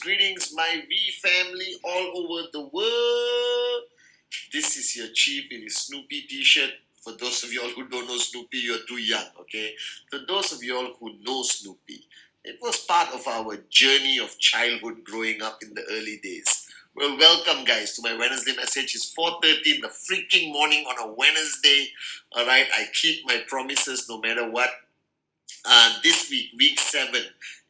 greetings, my V family all over the world. This is your chief in his Snoopy t-shirt. For those of you all who don't know Snoopy, you're too young, okay? For those of you all who know Snoopy, it was part of our journey of childhood growing up in the early days. Well, welcome guys to my Wednesday message. It's 4:30 in the freaking morning on a Wednesday. All right, I keep my promises no matter what. This week, week 7,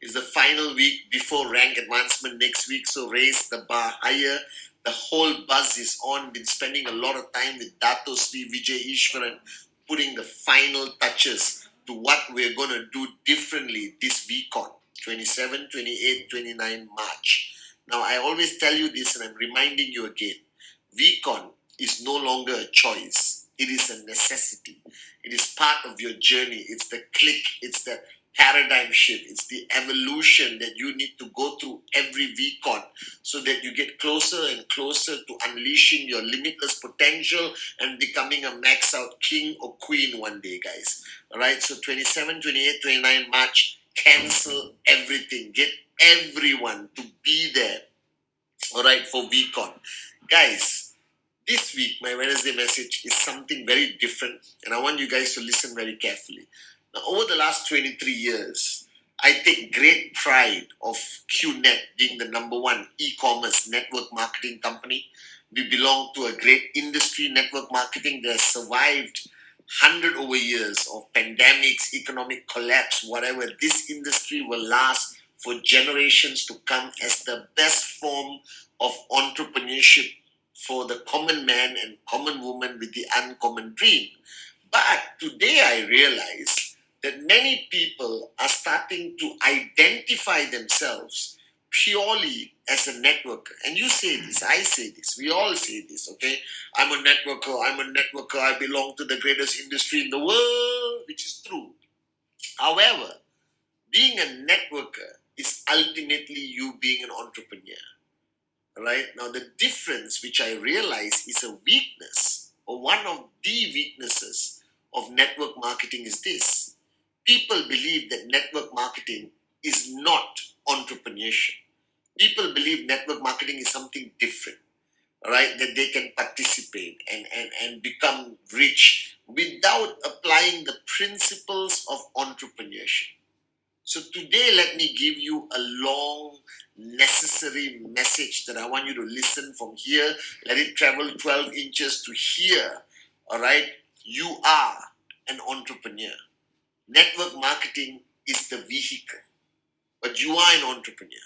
is the final week before rank advancement next week. So raise the bar higher. The whole buzz is on. Been spending a lot of time with Dato Sri Vijay Ishwaran, putting the final touches to what we're going to do differently this week on 27, 28, 29 March. Now, I always tell you this and I'm reminding you again. VCon is no longer a choice. It is a necessity. It is part of your journey. It's the click. It's the paradigm shift. It's the evolution that you need to go through every VCon so that you get closer and closer to unleashing your limitless potential and becoming a max out king or queen one day, guys. All right. So 27, 28, 29 March, cancel everything. Get everyone to be there. All right. For VCon. Guys, this week, my Wednesday message is something very different, and I want you guys to listen very carefully. Now, over the last 23 years, I take great pride of QNET being the number one e-commerce network marketing company. We belong to a great industry, network marketing, that has survived 100 over years of pandemics, economic collapse, whatever. This industry will last for generations to come as the best form of entrepreneurship for the common man and common woman with the uncommon dream. But today I realize that many people are starting to identify themselves purely as a networker. And you say this, I say this, we all say this, okay? I'm a networker, I belong to the greatest industry in the world, which is true. However, being a networker is ultimately you being an entrepreneur. Right? Now, the difference which I realize is a weakness, or one of the weaknesses of network marketing is this. People believe that network marketing is not entrepreneurship. People believe network marketing is something different, right? That they can participate and become rich without applying the principles of entrepreneurship. So today, let me give you a long, necessary message that I want you to listen from here. Let it travel 12 inches to here. All right? You are an entrepreneur. Network marketing is the vehicle, but you are an entrepreneur.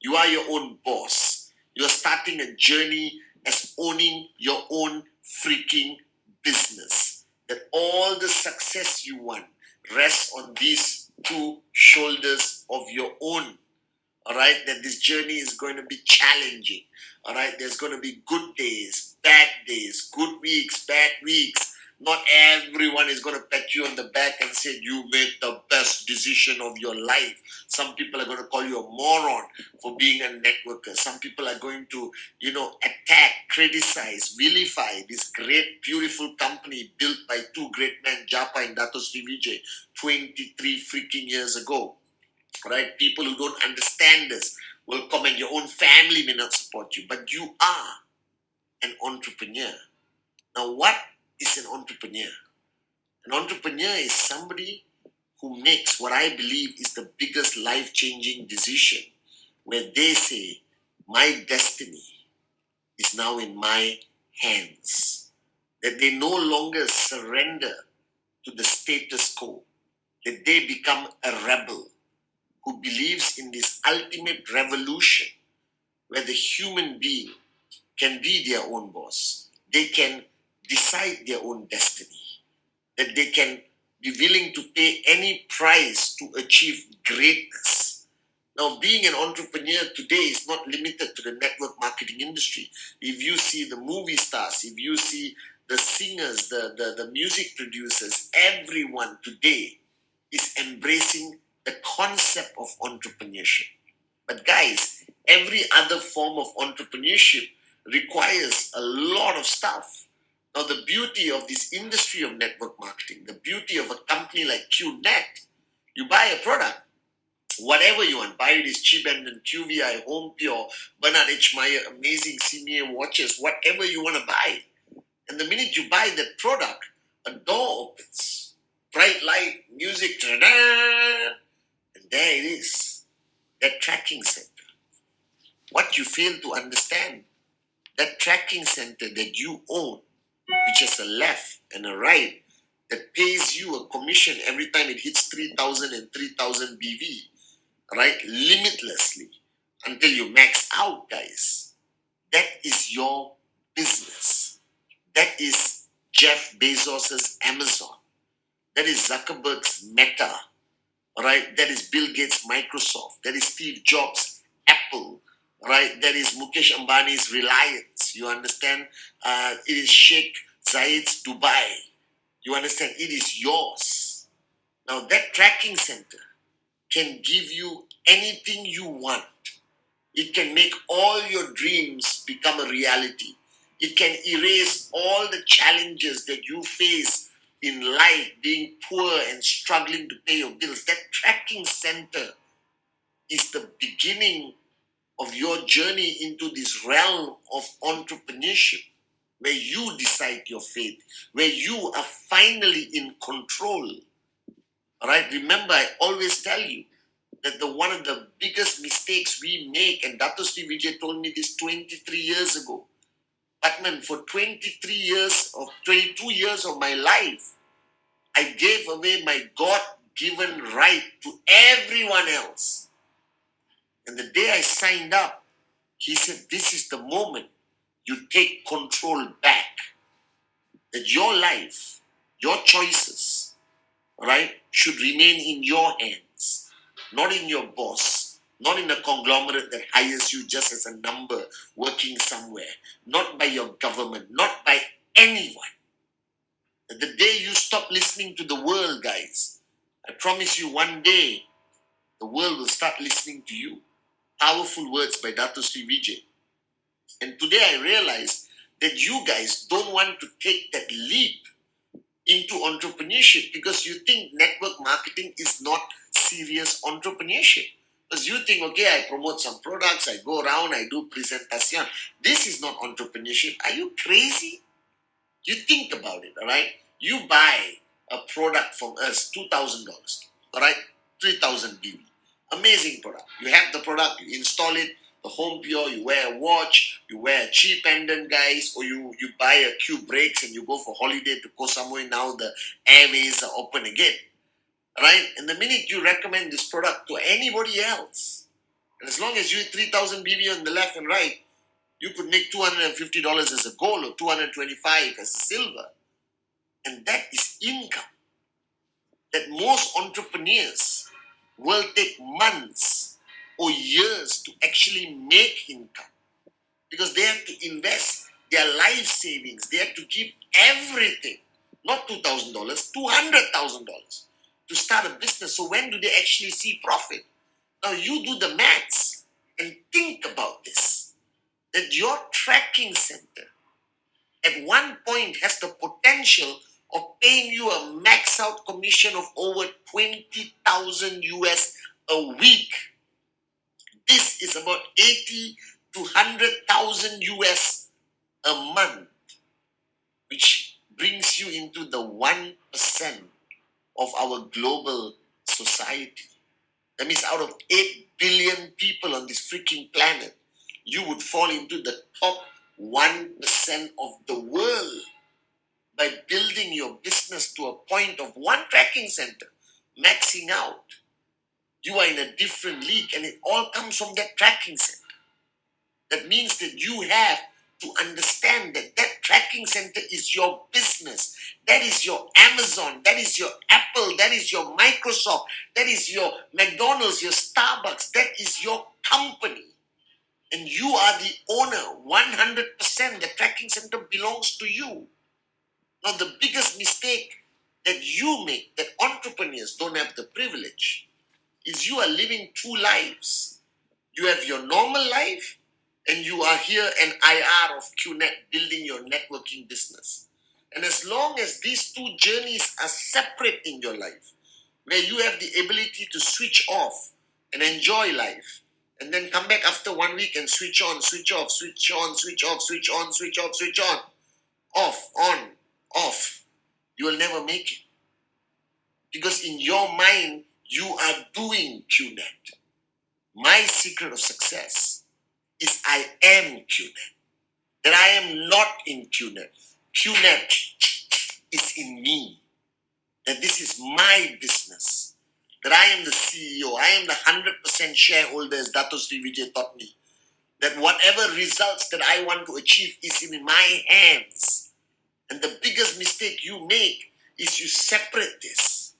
You are your own boss. You are starting a journey as owning your own freaking business. That all the success you want rests on these two shoulders of your own. All right, that this journey is going to be challenging. All right, there's going to be good days, bad days, good weeks, bad weeks. Not everyone is going to pat you on the back and say you made the best decision of your life. Some people are going to call you a moron for being a networker. Some people are going to, attack, criticize, vilify this great, beautiful company built by two great men, Japa and Dato Sri Vijay, 23 freaking years ago. Right? People who don't understand this will comment. Your own family may not support you, but you are an entrepreneur. Now, what is an entrepreneur? An entrepreneur is somebody who makes what I believe is the biggest life-changing decision, where they say, my destiny is now in my hands. That they no longer surrender to the status quo. That they become a rebel who believes in this ultimate revolution where the human being can be their own boss. They can decide their own destiny. That they can be willing to pay any price to achieve greatness. Now, being an entrepreneur today is not limited to the network marketing industry. If you see the movie stars, if you see the singers, the music producers, everyone today is embracing the concept of entrepreneurship. But guys, every other form of entrepreneurship requires a lot of stuff. Now, the beauty of this industry of network marketing, the beauty of a company like QNET, you buy a product, whatever you want, buy this cheap and QVI, Home Pure, Bernard H. Meyer, amazing CMA watches, whatever you want to buy. And the minute you buy that product, a door opens, bright light, music, ta-da, and there it is, that tracking center. What you fail to understand, that tracking center that you own, which has a left and a right, that pays you a commission every time it hits 3,000 and 3,000 BV, right? Limitlessly until you max out, guys. That is your business. That is Jeff Bezos's Amazon. That is Zuckerberg's Meta, right? That is Bill Gates' Microsoft. That is Steve Jobs' Apple, right? That is Mukesh Ambani's Reliance. You understand? It is Sheikh Zayed's Dubai. You understand? It is yours. Now that tracking center can give you anything you want. It can make all your dreams become a reality. It can erase all the challenges that you face in life, being poor and struggling to pay your bills. That tracking center is the beginning of your journey into this realm of entrepreneurship, where you decide your fate, where you are finally in control. All right? Remember, I always tell you that one of the biggest mistakes we make, and Dr. Steve Vijay told me this 23 years ago, Pathman, for 22 years of my life, I gave away my God-given right to everyone else. And the day I signed up, he said, this is the moment you take control back. That your life, your choices, right, should remain in your hands, not in your boss, not in a conglomerate that hires you just as a number working somewhere, not by your government, not by anyone. The day you stop listening to the world, guys, I promise you one day, the world will start listening to you. Powerful words by Dr. Sri Vijay. And today I realize that you guys don't want to take that leap into entrepreneurship because you think network marketing is not serious entrepreneurship. Because you think, okay, I promote some products, I go around, I do presentation. This is not entrepreneurship. Are you crazy? You think about it, all right? You buy a product from us, $2,000, all right? 3,000 BV. Amazing product. You have the product, you install it, the Home Pure, you wear a watch, you wear a cheap pendant, guys, or you buy a Q brakes and you go for holiday to Koh Samui. Now the airways are open again, right? And the minute you recommend this product to anybody else, and as long as you 3,000 BV on the left and right, you could make $250 as a gold or $225 as a silver. And that is income that most entrepreneurs will take months or years to actually make income, because they have to invest their life savings. They have to give everything, not $2,000, $200,000 to start a business. So when do they actually see profit? Now you do the maths and think about this, that your tracking center at one point has the potential of paying you a max out commission of over 20,000 US a week. This is about 80 to 100,000 US a month, which brings you into the 1% of our global society. That means out of 8 billion people on this freaking planet, you would fall into the top 1% of the world by building your business to a point of one tracking center, maxing out. You are in a different league, and it all comes from that tracking center. That means that you have to understand that that tracking center is your business. That is your Amazon. That is your Apple. That is your Microsoft. That is your McDonald's, your Starbucks. That is your company. And you are the owner, 100%. The tracking center belongs to you. Now, the biggest mistake that you make, that entrepreneurs don't have the privilege, is you are living two lives. You have your normal life, and you are here an IR of QNET, building your networking business. And as long as these two journeys are separate in your life, where you have the ability to switch off and enjoy life. And then come back after 1 week and switch on, switch off, switch on, switch off, switch on, switch off, switch on. Off, on, off. You will never make it. Because in your mind, you are doing QNET. My secret of success is I am QNET. That I am not in QNET. QNET is in me. That this is my business. That I am the CEO. I am the 100% shareholder, as Dato Sri Vijay taught me. That whatever results that I want to achieve is in my hands. And the biggest mistake you make is you separate this.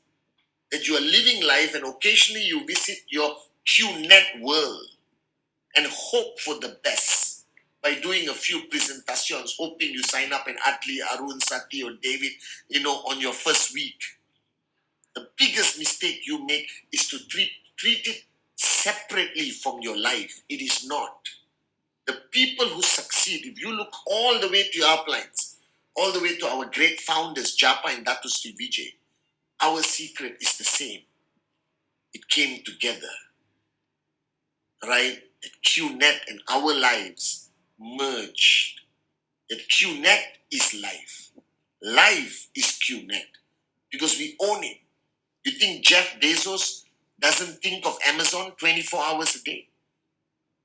That you are living life and occasionally you visit your QNET world and hope for the best by doing a few presentations, hoping you sign up in Atli, Arun, Sati or David, on your first week. The biggest mistake you make is to treat it separately from your life. It is not. The people who succeed, if you look all the way to your uplines, all the way to our great founders, Japa and Dato Sri Vijay, our secret is the same. It came together, right? That QNET and our lives merged. That QNET is life. Life is QNET because we own it. You think Jeff Bezos doesn't think of Amazon 24 hours a day?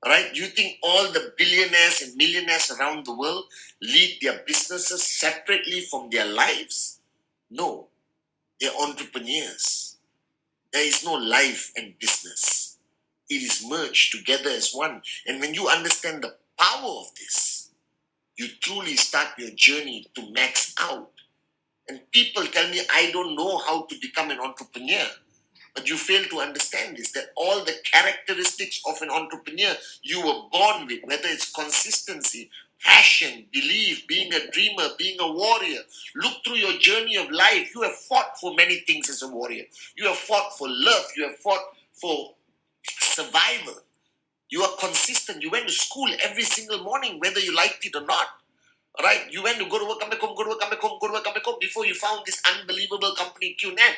Right? You think all the billionaires and millionaires around the world lead their businesses separately from their lives? No. They're entrepreneurs. There is no life and business. It is merged together as one. And when you understand the power of this, you truly start your journey to max out. And people tell me, I don't know how to become an entrepreneur. But you fail to understand this, that all the characteristics of an entrepreneur you were born with, whether it's consistency, passion, belief, being a dreamer, being a warrior. Look through your journey of life. You have fought for many things as a warrior. You have fought for love. You have fought for survival. You are consistent. You went to school every single morning, whether you liked it or not. Right? You went to go to work, come back home, go to work, come back home, go to work, come back home before you found this unbelievable company, QNET.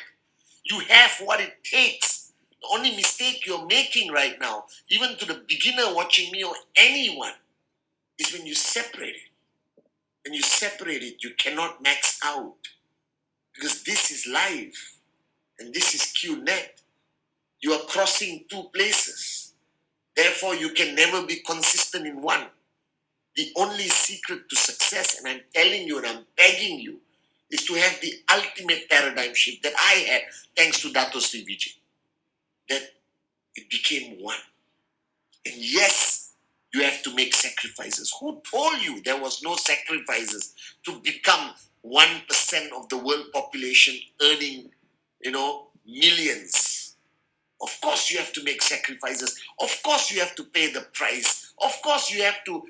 You have what it takes. The only mistake you're making right now, even to the beginner watching me or anyone, is when you separate it. When you separate it, you cannot max out. Because this is life. And this is QNET. You are crossing two places. Therefore, you can never be consistent in one. The only secret to success, and I'm telling you and I'm begging you, is to have the ultimate paradigm shift that I had thanks to Dato Sri Vijay. That it became one. And yes, you have to make sacrifices. Who told you there was no sacrifices to become 1% of the world population earning, millions? Of course you have to make sacrifices. Of course you have to pay the price. Of course you have to,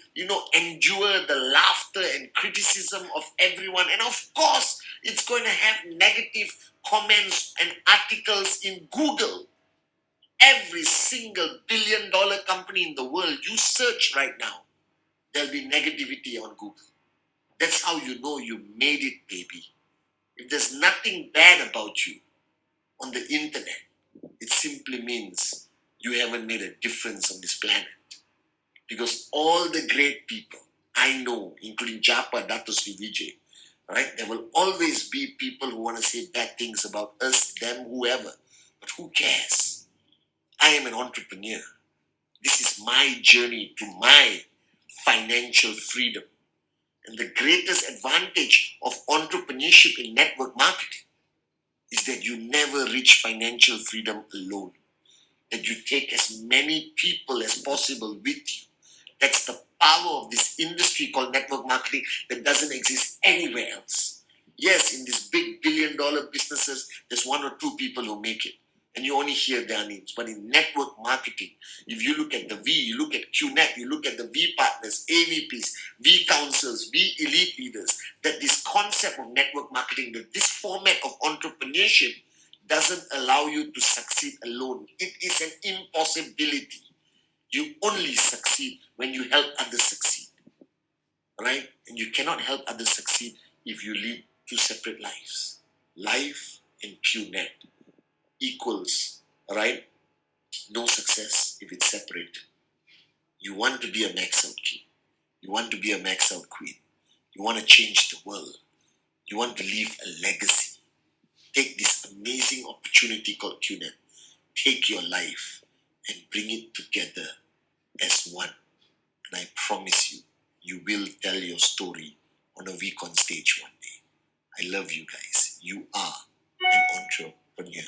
endure the laughter and criticism of everyone. And of course it's going to have negative comments and articles in Google. Every single billion-dollar company in the world, you search right now, there'll be negativity on Google. That's how you know you made it, baby. If there's nothing bad about you on the internet, it simply means you haven't made a difference on this planet. Because all the great people I know, including Japa, Dato Sri Vijay, right? There will always be people who want to say bad things about us, them, whoever. But who cares? I am an entrepreneur. This is my journey to my financial freedom. And the greatest advantage of entrepreneurship in network marketing is that you never reach financial freedom alone. That you take as many people as possible with you. That's the power of this industry called network marketing that doesn't exist anywhere else. Yes, in these big billion-dollar businesses, there's one or two people who make it. And you only hear their names. But in network marketing, if you look at the V, you look at QNET, you look at the V partners, AVPs, V councils, V elite leaders, that this concept of network marketing, that this format of entrepreneurship doesn't allow you to succeed alone. It is an impossibility. You only succeed when you help others succeed. Right? And you cannot help others succeed if you lead two separate lives. Life and QNET equals, right, no success if it's separated. You want to be a max out king. You want to be a max out queen. You want to change the world. You want to leave a legacy. Take this amazing opportunity called QNET. Take your life and bring it together as one. And I promise you, you will tell your story on a week on stage one day. I love you guys. You are an entrepreneur.